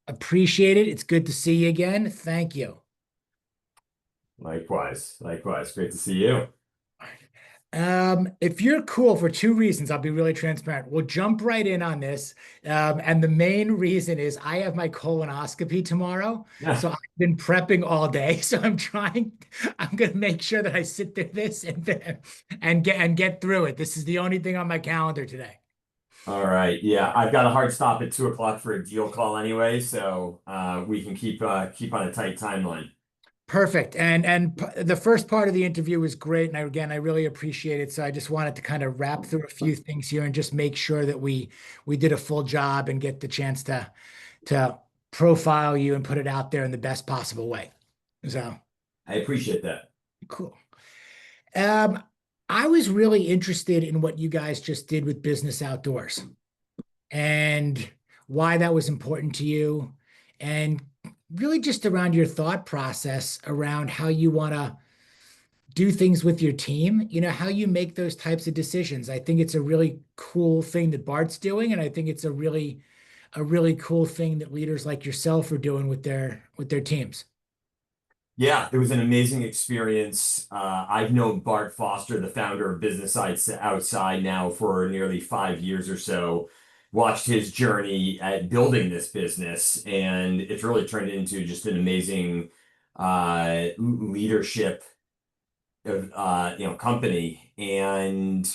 Appreciate it. It's good to see you again. Thank you. Likewise, likewise. Great to see you. If you're cool for two reasons, I'll be really transparent. We'll jump right in on this. And the main reason is I have my colonoscopy tomorrow. So I've been prepping all day. So I'm gonna make sure that I sit through this and get through it. This is the only thing on my calendar today. All right. Yeah, I've got a hard stop at 2 o'clock for a deal call anyway, so we can keep on a tight timeline. Perfect. The first part of the interview was great. And again, I really appreciate it. So I just wanted to kind of wrap through a few things here and just make sure that we did a full job and get the chance to profile you and put it out there in the best possible way. So I appreciate that. cool. Um, I was really interested in what you guys just did with Business Outdoors and why that was important to you, and really just around your thought process around how you want to do things with your team, how you make those types of decisions. I think it's a really cool thing that Bart's doing, and I think it's a really cool thing that leaders like yourself are doing with their teams. Yeah, it was an amazing experience. I've known Bart Foster, the founder of Business Outside, now for nearly 5 years or so. Watched his journey at building this business, and it's really turned into just an amazing leadership of company. And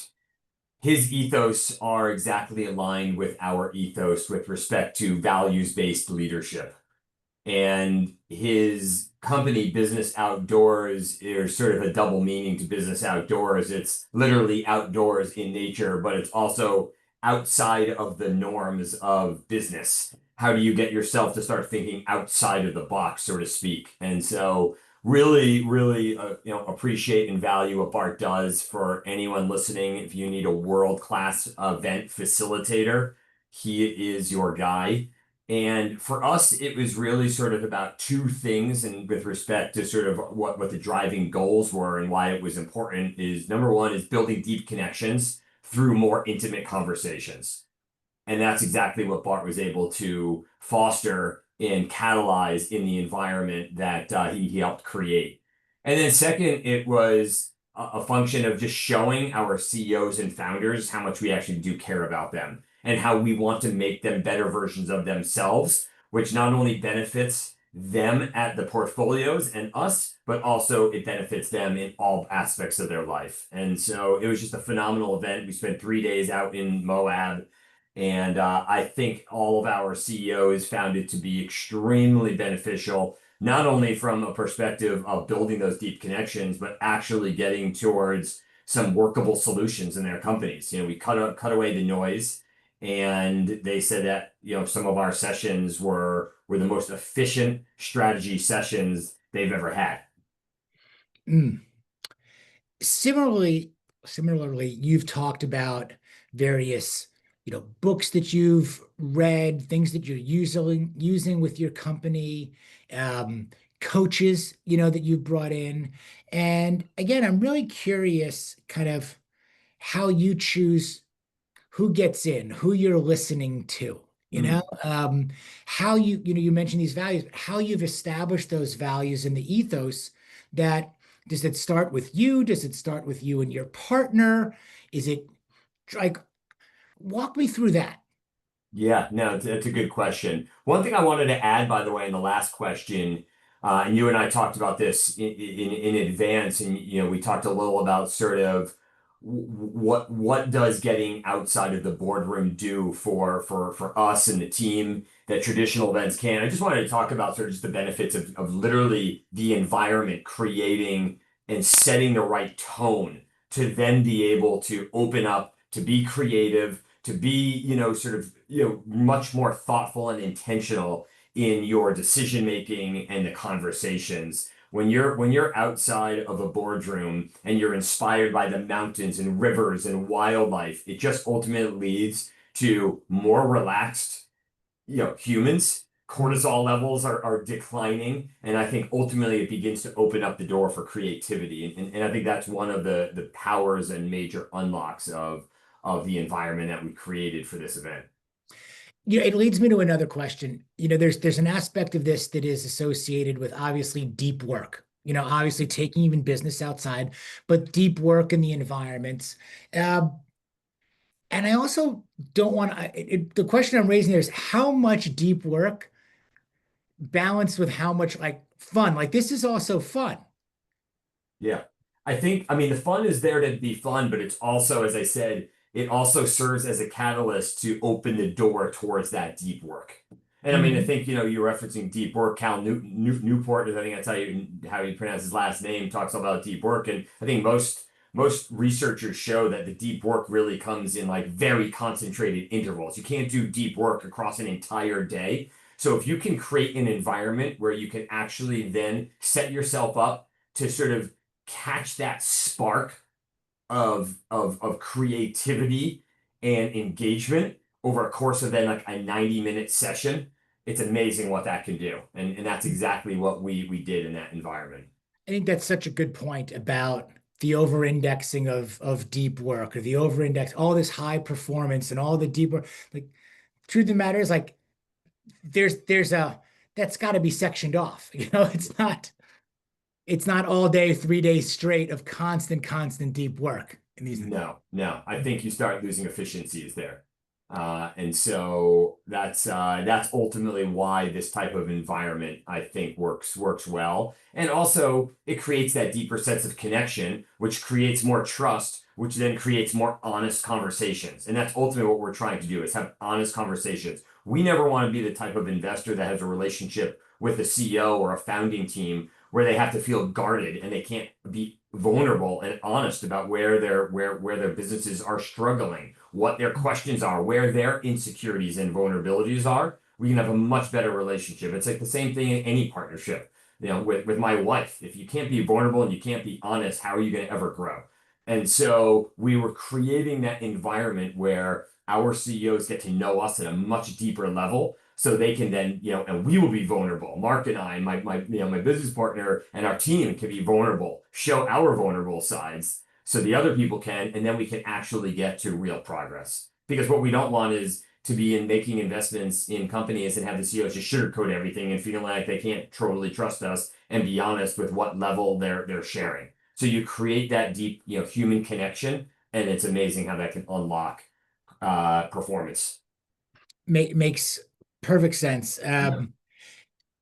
his ethos are exactly aligned with our ethos with respect to values-based leadership. And his company, Business Outdoors, is sort of a double meaning to business outdoors. It's literally outdoors in nature, but it's also outside of the norms of business. How do you get yourself to start thinking outside of the box, so to speak? And so, really, really, appreciate and value what Bart does. For anyone listening, if you need a world-class event facilitator, he is your guy. And for us, it was really sort of about two things, and with respect to sort of what the driving goals were and why it was important is number one is building deep connections through more intimate conversations. And that's exactly what Bart was able to foster and catalyze in the environment that he helped create. And then second, it was a function of just showing our CEOs and founders how much we actually do care about them and how we want to make them better versions of themselves, which not only benefits them at the portfolios and us, but also it benefits them in all aspects of their life. And so it was just a phenomenal event. We spent 3 days out in Moab, and I think all of our CEOs found it to be extremely beneficial, not only from a perspective of building those deep connections, but actually getting towards some workable solutions in their companies. We cut away the noise, and they said that some of our sessions were the most efficient strategy sessions they've ever had. Mm. Similarly, similarly, you've talked about various, books that you've read, things that you're using with your company, um, coaches, that you've brought in. And again, I'm really curious kind of how you choose who gets in, who you're listening to, Mm. how you mentioned these values, but how you've established those values and the ethos that does it start with you? Does it start with you and your partner? Is it like, walk me through that? Yeah, no, it's a good question. One thing I wanted to add, by the way, in the last question, and you and I talked about this in advance, and we talked a little about sort of what does getting outside of the boardroom do for us and the team that traditional events can. I just wanted to talk about sort of just the benefits of literally the environment creating and setting the right tone to then be able to open up, to be creative, to be, sort of, much more thoughtful and intentional in your decision making and the conversations. When you're outside of a boardroom and you're inspired by the mountains and rivers and wildlife, it just ultimately leads to more relaxed, humans. Cortisol levels are declining, and I think ultimately it begins to open up the door for creativity. And I think that's one of the powers and major unlocks of the environment that we created for this event. It leads me to another question. There's an aspect of this that is associated with obviously deep work. Obviously taking even business outside, but deep work in the environments. Uh, and I also don't want to. The question I'm raising there is how much deep work balanced with how much like fun. Like this is also fun. Yeah. I mean, the fun is there to be fun, but it's also, as I said, it also serves as a catalyst to open the door towards that deep work. And I mean, I Mhm. think, you're referencing deep work. Newport, I think that's how you pronounce his last name, talks about deep work. And I think most researchers show that the deep work really comes in like very concentrated intervals. You can't do deep work across an entire day. So if you can create an environment where you can actually then set yourself up to sort of catch that spark of creativity and engagement over a course of then like a 90-minute session, it's amazing what that can do. And that's exactly what we did in that environment. I think that's such a good point about the over-indexing of deep work or the over-index, all this high performance and all the deep work. Like, truth of the matter is like there's a that's got to be sectioned off. It's not all day, 3 days straight of constant deep work in these. No, no. I think you start losing efficiencies there. And so that's ultimately why this type of environment I think works well. And also it creates that deeper sense of connection, which creates more trust, which then creates more honest conversations. And that's ultimately what we're trying to do is have honest conversations. We never want to be the type of investor that has a relationship with a CEO or a founding team where they have to feel guarded and they can't be vulnerable and honest about where their businesses are struggling, what their questions are, where their insecurities and vulnerabilities are. We can have a much better relationship. It's like the same thing in any partnership. With my wife, if you can't be vulnerable and you can't be honest, how are you going to ever grow? And so we were creating that environment where our CEOs get to know us at a much deeper level so they can then, and we will be vulnerable. Mark and I, my business partner and our team can be vulnerable, show our vulnerable sides so the other people can, and then we can actually get to real progress. Because what we don't want is to be in making investments in companies and have the CEOs just sugarcoat everything and feeling like they can't totally trust us and be honest with what level they're sharing. So you create that deep, human connection, and it's amazing how that can unlock performance. Makes perfect sense. Yeah.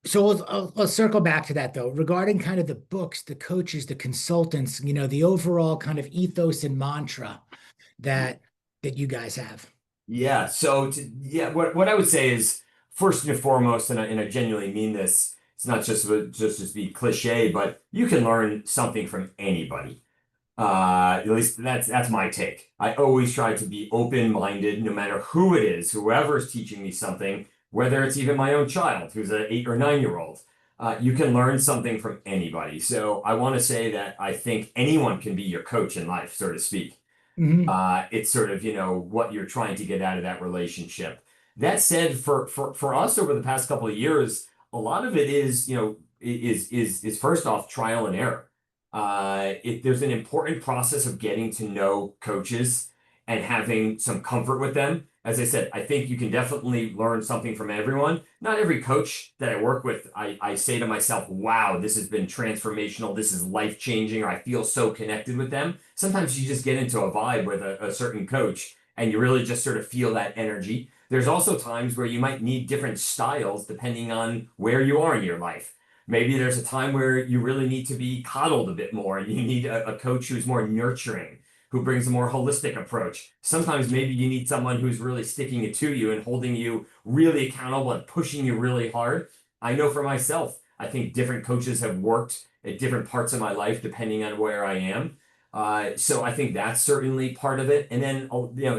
So I'll circle back to that though, regarding kind of the books, the coaches, the consultants, the overall kind of ethos and mantra that you guys have. Yeah. Yeah, what I would say is first and foremost, and I genuinely mean this, it's not just be cliche, but you can learn something from anybody. At least that's my take. I always try to be open-minded, no matter who it is, whoever is teaching me something, whether it's even my own child, who's an 8 or 9-year-old. You can learn something from anybody. So I want to say that I think anyone can be your coach in life, so to speak. Hmm. It's sort of, what you're trying to get out of that relationship. That said, for us over the past couple of years, a lot of it is, is first off trial and error. There's an important process of getting to know coaches and having some comfort with them. As I said, I think you can definitely learn something from everyone. Not every coach that I work with, I say to myself, wow, this has been transformational. This is life-changing, or I feel so connected with them. Sometimes you just get into a vibe with a certain coach and you really just sort of feel that energy. There's also times where you might need different styles depending on where you are in your life. Maybe there's a time where you really need to be coddled a bit more and you need a coach who's more nurturing, who brings a more holistic approach. Sometimes maybe you need someone who's really sticking it to you and holding you really accountable and pushing you really hard. I know for myself, I think different coaches have worked at different parts of my life depending on where I am. So I think that's certainly part of it. And then,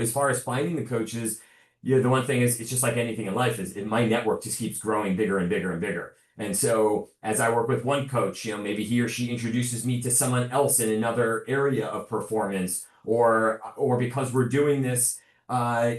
as far as finding the coaches, the one thing is it's just like anything in life is my network just keeps growing bigger and bigger and bigger. And so as I work with one coach, maybe he or she introduces me to someone else in another area of performance, or because we're doing this, I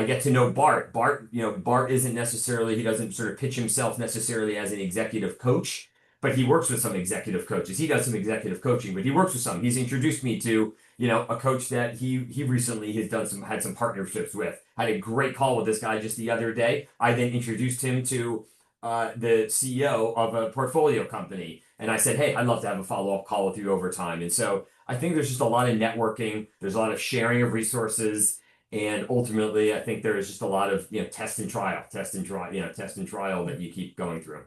get to know Bart. Bart isn't necessarily, he doesn't sort of pitch himself necessarily as an executive coach, but he works with some executive coaches. He does some executive coaching, but he works with some. He's introduced me to, a coach that he recently has had some partnerships with. Had a great call with this guy just the other day. I then introduced him to the CEO of a portfolio company. And I said, hey, I'd love to have a follow-up call with you over time. And so I think there's just a lot of networking, there's a lot of sharing of resources. And ultimately, I think there is just a lot of, test and trial that you keep going through.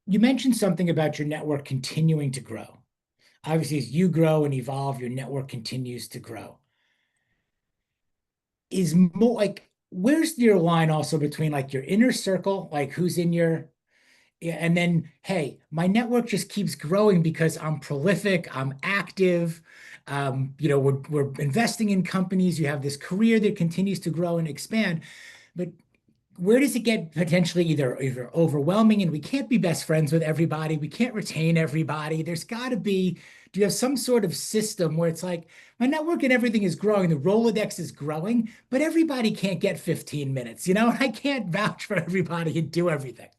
You mentioned something about your network continuing to grow. Obviously, as you grow and evolve, your network continues to grow. Is more like, where's your line also between like your inner circle, like who's in your, yeah, and then, hey, my network just keeps growing because I'm prolific, I'm active. We're investing in companies. You have this career that continues to grow and expand. But where does it get potentially either overwhelming and we can't be best friends with everybody, we can't retain everybody? There's got to be, do you have some sort of system where it's like my network and everything is growing, the Rolodex is growing, but everybody can't get 15 minutes, and I can't vouch for everybody and do everything.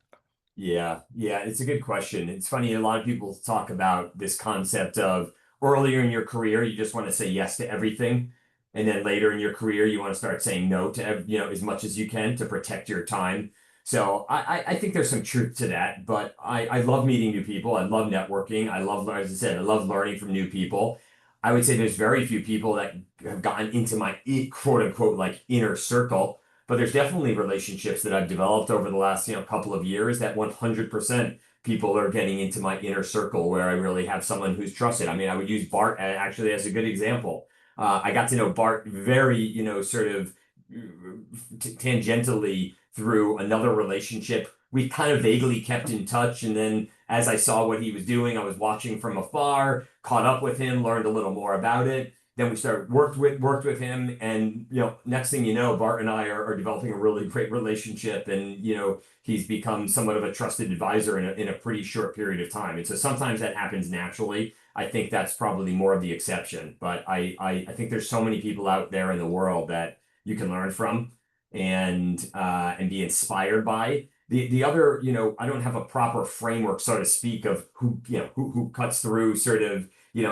Yeah, it's a good question. It's funny, a lot of people talk about this concept of earlier in your career, you just want to say yes to everything. And then later in your career, you want to start saying no to, as much as you can to protect your time. So I think there's some truth to that, but I love meeting new people. I love networking. I love, as I said, I love learning from new people. I would say there's very few people that have gotten into my quote unquote like inner circle. But there's definitely relationships that I've developed over the last, couple of years that 100% people are getting into my inner circle where I really have someone who's trusted. I mean, I would use Bart actually as a good example. I got to know Bart very, sort of tangentially through another relationship. We kind of vaguely kept in touch, and then as I saw what he was doing, I was watching from afar, caught up with him, learned a little more about it. Then we started worked with him, and next thing you know, Bart and I are developing a really great relationship, and he's become somewhat of a trusted advisor in a pretty short period of time. And so sometimes that happens naturally. I think that's probably more of the exception, but I think there's so many people out there in the world that you can learn from and be inspired by. The other, I don't have a proper framework, so to speak, of who cuts through sort of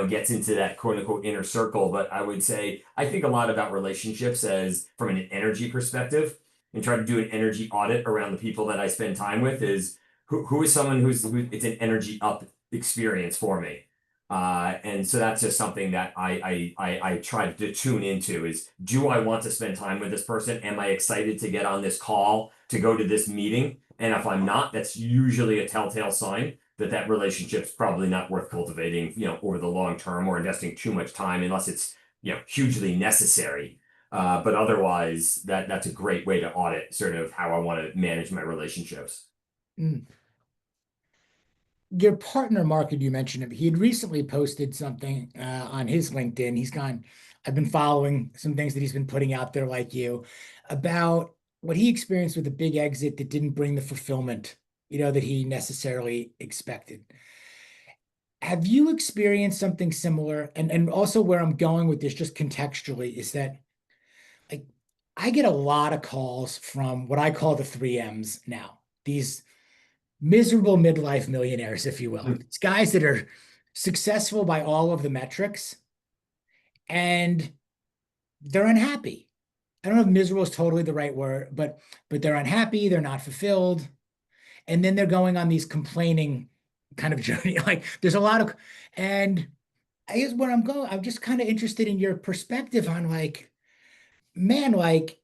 gets into that quote unquote inner circle. But I would say I think a lot about relationships as from an energy perspective and try to do an energy audit around the people that I spend time with is who is someone who it's an energy up experience for me. And so that's just something that I try to tune into is do I want to spend time with this person? Am I excited to get on this call, to go to this meeting? And if I'm not, that's usually a telltale sign that relationship's probably not worth cultivating, over the long term or investing too much time unless it's, hugely necessary. But otherwise, that's a great way to audit sort of how I want to manage my relationships. Mm. Your partner, Mark, you mentioned him. He had recently posted something on his LinkedIn. I've been following some things that he's been putting out there, like you, about what he experienced with a big exit that didn't bring the fulfillment, that he necessarily expected. Have you experienced something similar? And also where I'm going with this, just contextually, is that like I get a lot of calls from what I call the three M's now. These miserable midlife millionaires, if you will. It's guys that are successful by all of the metrics and they're unhappy. I don't know if miserable is totally the right word, but they're unhappy, they're not fulfilled, and then they're going on these complaining kind of journey. Like there's a lot of, and I guess where I'm going, I'm just kind of interested in your perspective on like, man, like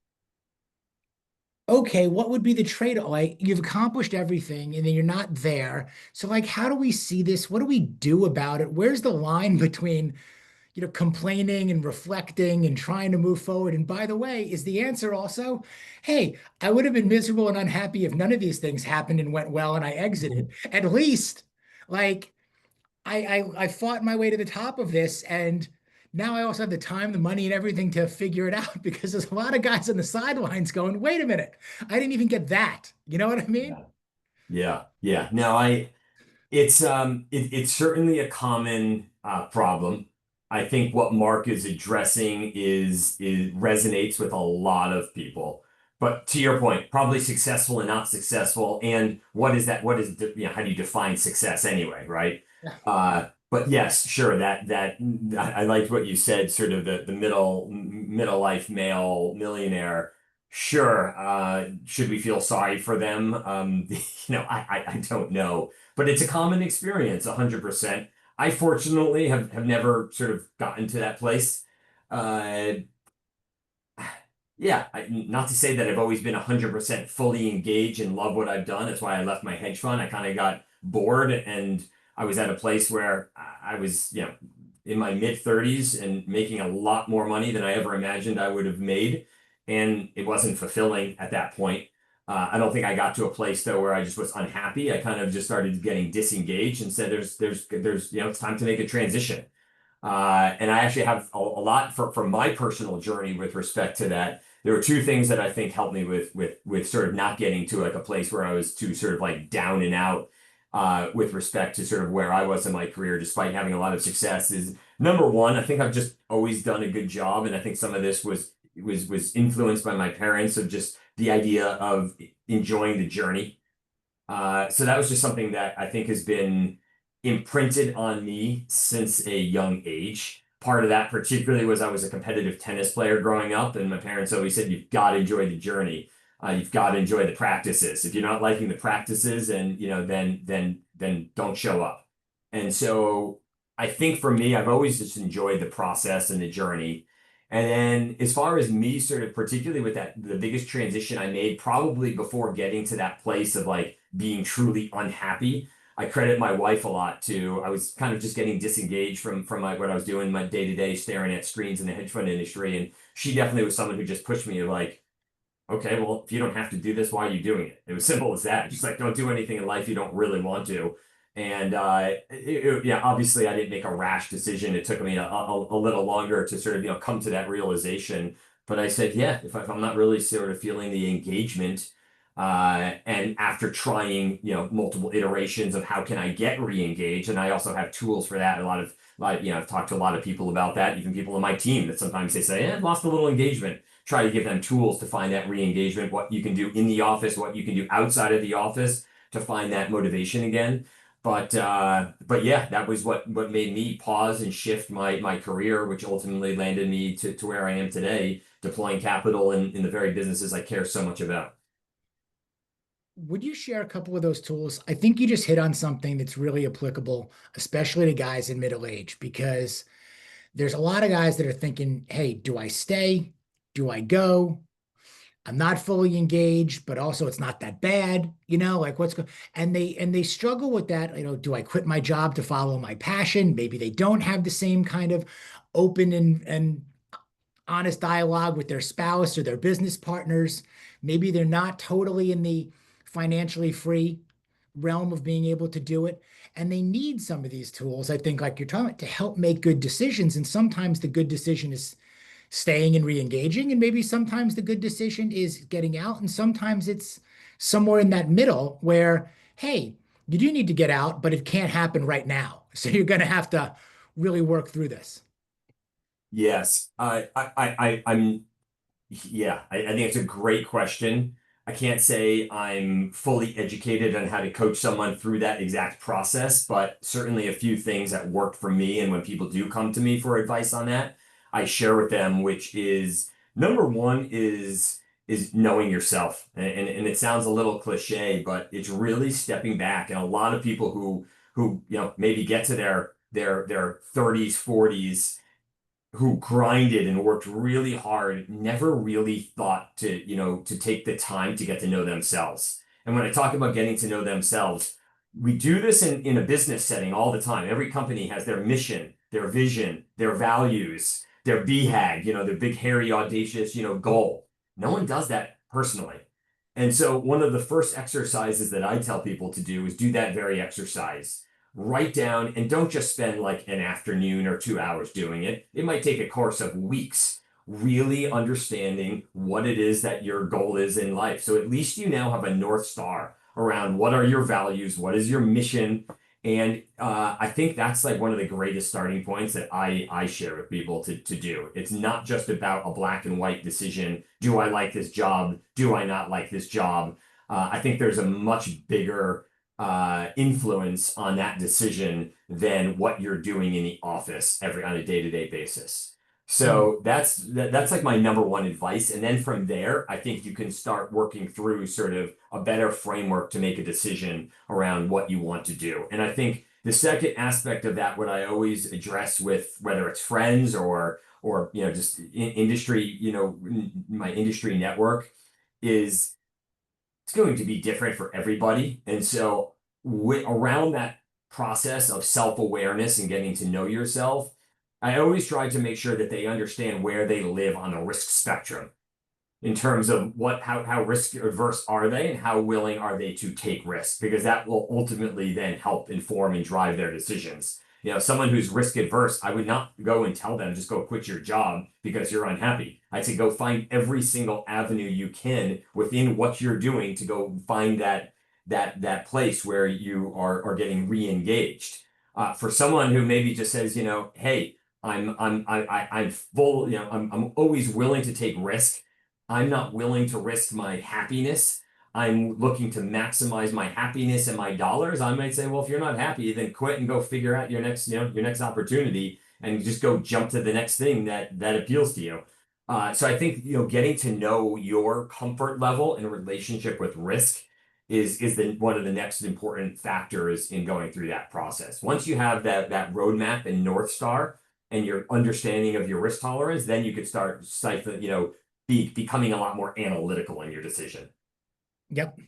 okay, what would be the trade-off? Like you've accomplished everything and then you're not there. So like, how do we see this? What do we do about it? Where's the line between, complaining and reflecting and trying to move forward? And by the way, is the answer also, hey, I would have been miserable and unhappy if none of these things happened and went well and I exited. At least like I fought my way to the top of this and now I also have the time, the money, and everything to figure it out because there's a lot of guys on the sidelines going, wait a minute, I didn't even get that. You know what I mean? Yeah. Yeah. No, it's certainly a common problem. I think what Mark is addressing is resonates with a lot of people. But to your point, probably successful and not successful. And what is that? What is, how do you define success anyway, right? Yeah. But yes, sure. I liked what you said, sort of the middle life male millionaire. Sure. Should we feel sorry for them? I don't know, but it's a common experience, 100%. I fortunately have never sort of gotten to that place. Uh, yeah, not to say that I've always been 100% fully engaged and love what I've done. That's why I left my hedge fund. I kind of got bored and I was at a place where I was, in my mid 30s and making a lot more money than I ever imagined I would have made. And it wasn't fulfilling at that point. I don't think I got to a place though where I just was unhappy. I kind of just started getting disengaged and said, it's time to make a transition. And I actually have a lot from my personal journey with respect to that. There were two things that I think helped me with sort of not getting to like a place where I was too sort of like down and out with respect to sort of where I was in my career, despite having a lot of success. Is number one, I think I've just always done a good job, and I think some of this was influenced by my parents of just the idea of enjoying the journey. So that was just something that I think has been imprinted on me since a young age. Part of that particularly was I was a competitive tennis player growing up, and my parents always said, you've got to enjoy the journey. You've got to enjoy the practices. If you're not liking the practices, and then don't show up. And so I think for me, I've always just enjoyed the process and the journey. And then as far as me sort of particularly with that, the biggest transition I made probably before getting to that place of like being truly unhappy, I credit my wife a lot too. I was kind of just getting disengaged from what I was doing, my day to day staring at screens in the hedge fund industry. And she definitely was someone who just pushed me like, okay, well, if you don't have to do this, why are you doing it? It was simple as that. Just like, don't do anything in life you don't really want to. And yeah, obviously, I didn't make a rash decision. It took me a little longer to sort of come to that realization. But I said, yeah, if I'm not really sort of feeling the engagement, and after trying multiple iterations of how can I get re-engaged, and I also have tools for that. I've talked to a lot of people about that, even people on my team that sometimes they say, I've lost a little engagement, try to give them tools to find that re-engagement, what you can do in the office, what you can do outside of the office to find that motivation again. But yeah, that was what made me pause and shift my career, which ultimately landed me to where I am today, deploying capital in the very businesses I care so much about. Would you share a couple of those tools? I think you just hit on something that's really applicable, especially to guys in middle age, because there's a lot of guys that are thinking, hey, do I stay? Do I go? I'm not fully engaged, but also it's not that bad, like what's going and they struggle with that, do I quit my job to follow my passion? Maybe they don't have the same kind of open and honest dialogue with their spouse or their business partners. Maybe they're not totally in the financially free realm of being able to do it. And they need some of these tools, I think, like you're talking about, to help make good decisions. And sometimes the good decision is staying and re-engaging. And maybe sometimes the good decision is getting out. And sometimes it's somewhere in that middle where, hey, you do need to get out, but it can't happen right now. So you're going to have to really work through this. Yes, I think it's a great question. I can't say I'm fully educated on how to coach someone through that exact process, but certainly a few things that worked for me. And when people do come to me for advice on that, I share with them, which is number one is knowing yourself. And it sounds a little cliche, but it's really stepping back. And a lot of people who maybe get to their 30s, 40s who grinded and worked really hard never really thought to take the time to get to know themselves. And when I talk about getting to know themselves, we do this in a business setting all the time. Every company has their mission, their vision, their values, their BHAG, their big, hairy, audacious, goal. No one does that personally. And so one of the first exercises that I tell people to do is do that very exercise. Write down and don't just spend like an afternoon or 2 hours doing it. It might take a course of weeks, really understanding what it is that your goal is in life. So at least you now have a North Star around what are your values, what is your mission, And I think that's like one of the greatest starting points that I share with people to do. It's not just about a black and white decision. Do I like this job? Do I not like this job? I think there's a much bigger influence on that decision than what you're doing in the office every on a day-to-day basis. Mm. So that's like my number one advice. And then from there, I think you can start working through sort of a better framework to make a decision around what you want to do. And I think the second aspect of that, what I always address with whether it's friends or just industry, my industry network is it's going to be different for everybody. And so around that process of self-awareness and getting to know yourself, I always try to make sure that they understand where they live on the risk spectrum in terms of how risk averse are they and how willing are they to take risks, because that will ultimately then help inform and drive their decisions. Someone who's risk adverse, I would not go and tell them just go quit your job because you're unhappy. I'd say go find every single avenue you can within what you're doing to go find that place where you are getting re-engaged. For someone who maybe just says, hey, I'm full, I'm always willing to take risk. I'm not willing to risk my happiness. I'm looking to maximize my happiness and my dollars. I might say, well, if you're not happy, then quit and go figure out your next opportunity and just go jump to the next thing that appeals to you. So I think, getting to know your comfort level in relationship with risk is one of the next important factors in going through that process. Once you have that roadmap and North Star and your understanding of your risk tolerance, then you could start becoming a lot more analytical in your decision. Yep.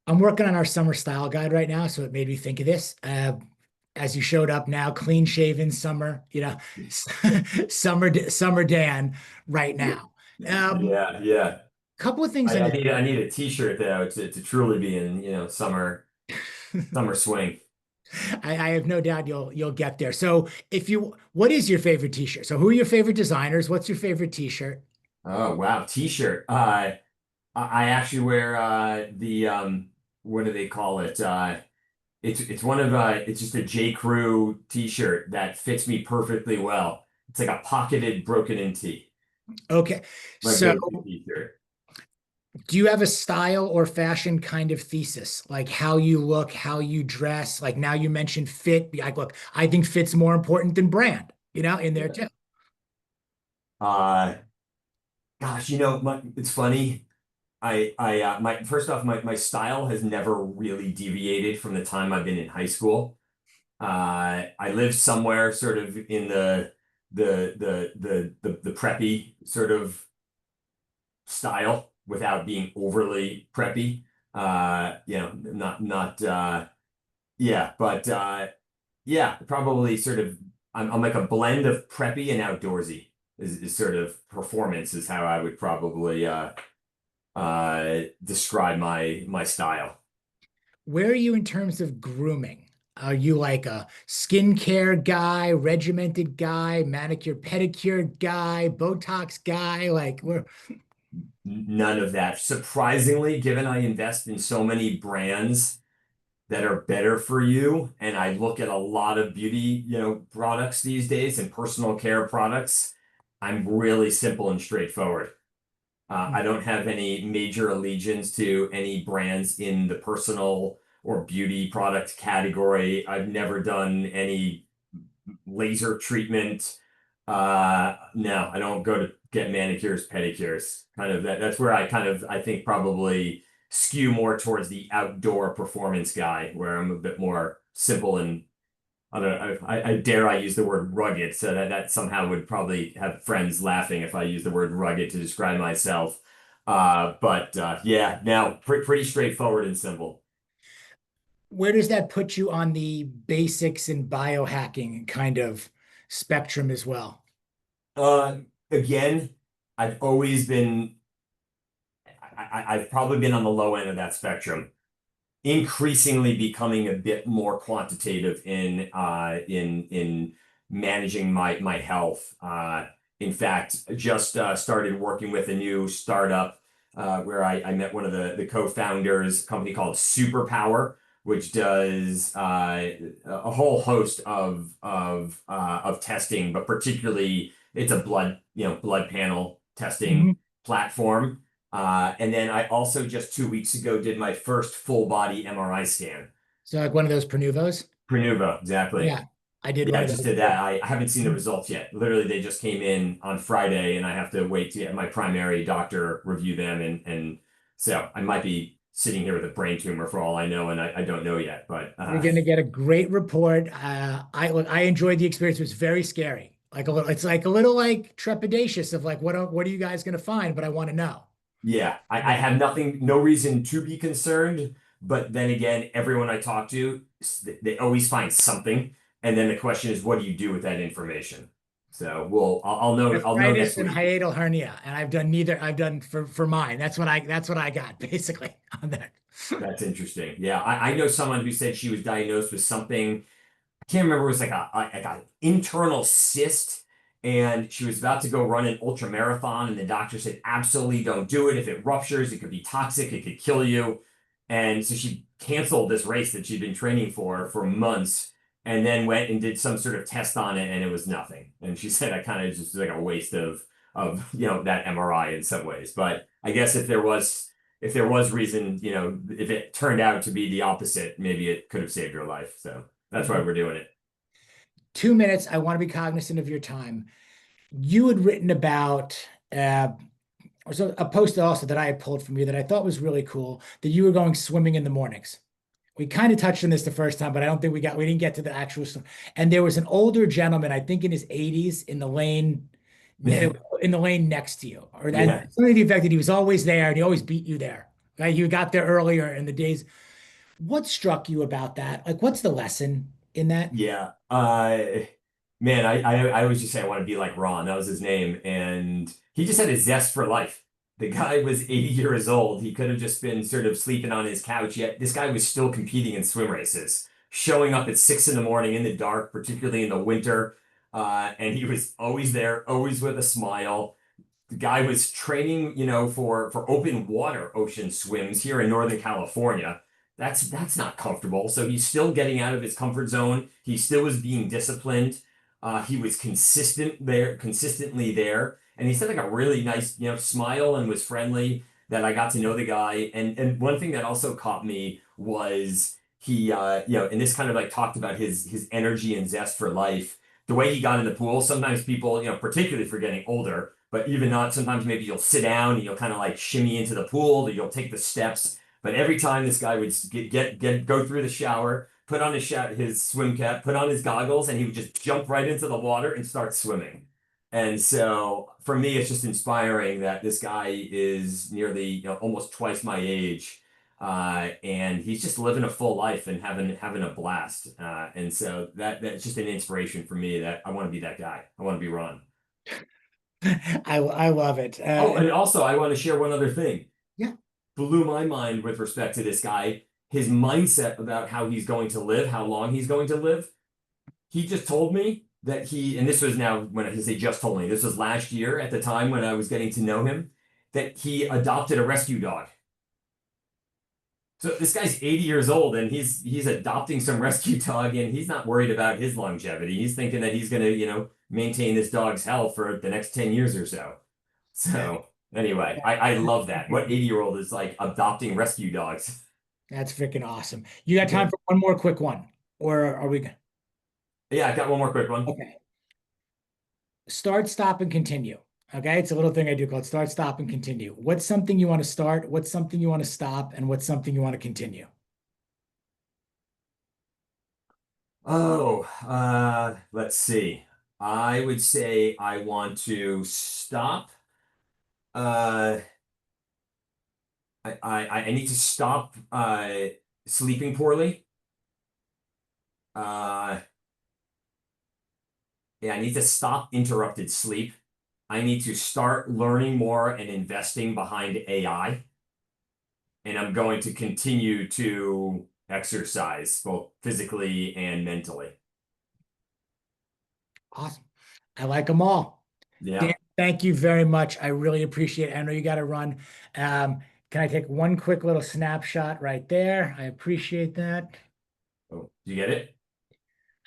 I'm working on our summer style guide right now, so it made me think of this. As you showed up now, clean shaven summer, summer Dan right now. Yeah, yeah. Couple of things I, on I need I need a t-shirt though to truly be in, summer swing. I have no doubt you'll get there. So what is your favorite t-shirt? So who are your favorite designers? What's your favorite t-shirt? Oh wow, t-shirt. I actually wear the what do they call it? It's one of it's just a J. Crew t-shirt that fits me perfectly well. It's like a pocketed broken in tee. Okay. My So go-to t-shirt. do you have a style or fashion kind of thesis? Like how you look, how you dress? Like now you mentioned fit. Like, look, I think fit's more important than brand, in there Yeah. too. Uh Gosh, it's funny. My first off, my style has never really deviated from the time I've been in high school. I live somewhere sort of in the preppy sort of style without being overly preppy. Not yeah, but yeah, probably sort of I'm like a blend of preppy and outdoorsy is sort of performance is how I would probably describe my style. Where are you in terms of grooming? Are you like a skincare guy, regimented guy, manicure, pedicure guy, Botox guy? Like where? None of that. Surprisingly, given I invest in so many brands that are better for you, and I look at a lot of beauty, products these days and personal care products, I'm really simple and straightforward. I don't have any major allegiance to any brands in the personal or beauty product category. I've never done any laser treatment. No, I don't go to get manicures, pedicures. Kind of that's where I think probably skew more towards the outdoor performance guy, where I'm a bit more simple and I don't know, I dare I use the word rugged, so that somehow would probably have friends laughing if I use the word rugged to describe myself. But yeah, now pretty straightforward and simple. Where does that put you on the basics and biohacking kind of spectrum as well? Uh, Again, I've always been I've probably been on the low end of that spectrum, increasingly becoming a bit more quantitative in managing my health. In fact, just started working with a new startup where I met one of the co-founders, a company called Superpower. which does a whole host of testing, but particularly it's a blood panel testing Mhm. platform. And then I also just 2 weeks ago did my first full body MRI scan. So like one of those Prenuvos. Prenuva, exactly. Yeah, I did Yeah, one I of just those did too. that. I haven't seen the results yet. Literally, they just came in on Friday, and I have to wait to get my primary doctor review them, and so I might be sitting here with a brain tumor for all I know, and I don't know yet. But You're going to get a great report. I enjoyed the experience. It was very scary. Like a little, it's like a little like trepidatious of like what are you guys going to find? But I want to know. yeah, I Yeah. have nothing, no reason to be concerned. But then again, everyone I talk to, they always find something, and then the question is, what do you do with that information? So I'll know Arthritis next and week. hiatal hernia, and I've done neither. I've done for mine. That's what I got basically on that. That's interesting. Yeah, I know someone who said she was diagnosed with something. Can't remember. It was like a internal cyst, and she was about to go run an ultra marathon, and the doctor said, absolutely don't do it. If it ruptures, it could be toxic. It could kill you. And so she canceled this race that she'd been training for months, and then went and did some sort of test on it, and it was nothing. And she said, I kind of just like a waste of that MRI in some ways. But I guess if there was reason, if it turned out to be the opposite, maybe it could have saved her life. So that's why we're doing it. 2 minutes. I want to be cognizant of your time. You had written about or so a post also that I had pulled from you that I thought was really cool that you were going swimming in the mornings. We kind of touched on this the first time, but I don't think we didn't get to the actual stuff. And there was an older gentleman, I think in his 80s, in the lane next to you, or and Yeah. something to the effect that he was always there and he always beat you there. Right? You got there earlier in the days. What struck you about that? Like, what's the lesson in that? Yeah. Man, I always just say I want to be like Ron. That was his name. And he just had a zest for life. The guy was 80 years old. He could have just been sort of sleeping on his couch, yet this guy was still competing in swim races, showing up at 6 in the morning in the dark, particularly in the winter. And he was always there, always with a smile. The guy was training, for open water ocean swims here in Northern California. That's not comfortable. So he's still getting out of his comfort zone. He still was being disciplined. He was consistently there, and he said like a really nice, smile and was friendly. That I got to know the guy, and one thing that also caught me was he, and this kind of like talked about his energy and zest for life. The way he got in the pool. Sometimes people, particularly for getting older, but even not, sometimes maybe you'll sit down and you'll kind of like shimmy into the pool, or you'll take the steps. But every time this guy would go through the shower, put on his swim cap, put on his goggles, and he would just jump right into the water and start swimming. And so for me, it's just inspiring that this guy is nearly, almost twice my age. And he's just living a full life and having a blast. And so that's just an inspiration for me that I want to be that guy. I want to be Ron. I love it. Oh, and also I want to share one other thing. Yeah. Blew my mind with respect to this guy, his mindset about how he's going to live, how long he's going to live. He just told me that and this was now when I say just told me, this was last year at the time when I was getting to know him, that he adopted a rescue dog. So this guy's 80 years old and he's adopting some rescue dog and he's not worried about his longevity. He's thinking that he's going to, maintain this dog's health for the next 10 years or so. So anyway, I love that. What 80-year-old is like adopting rescue dogs? That's freaking awesome. You got Yeah. time for one more quick one, or are we good? Yeah, I got one more quick one. Okay. Start, stop, and continue. Okay. It's a little thing I do called start, stop, and continue. What's something you want to start? What's something you want to stop? And what's something you want to continue? Oh, let's see. I would say I want to stop. Uh, I need to stop sleeping poorly. Uh, yeah, I need to stop interrupted sleep. I need to start learning more and investing behind AI. And I'm going to continue to exercise both physically and mentally. Awesome. I like them all. Dan, Yeah. thank you very much. I really appreciate it. I know you got to run. Um, can I take one quick little snapshot right there? I appreciate that. Oh, you get it?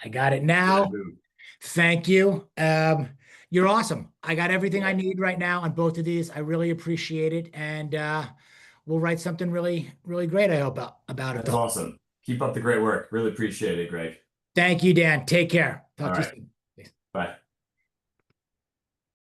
I got it Yeah, now. boom. Thank you. You're awesome. I got everything I Yeah, need right now on both of these. I really appreciate it. And we'll write something really, really great, I hope, about it. that's awesome. Keep up the great work. Really appreciate it, Greg. Thank you, Dan. Take care. All Talk to you right. soon. Bye.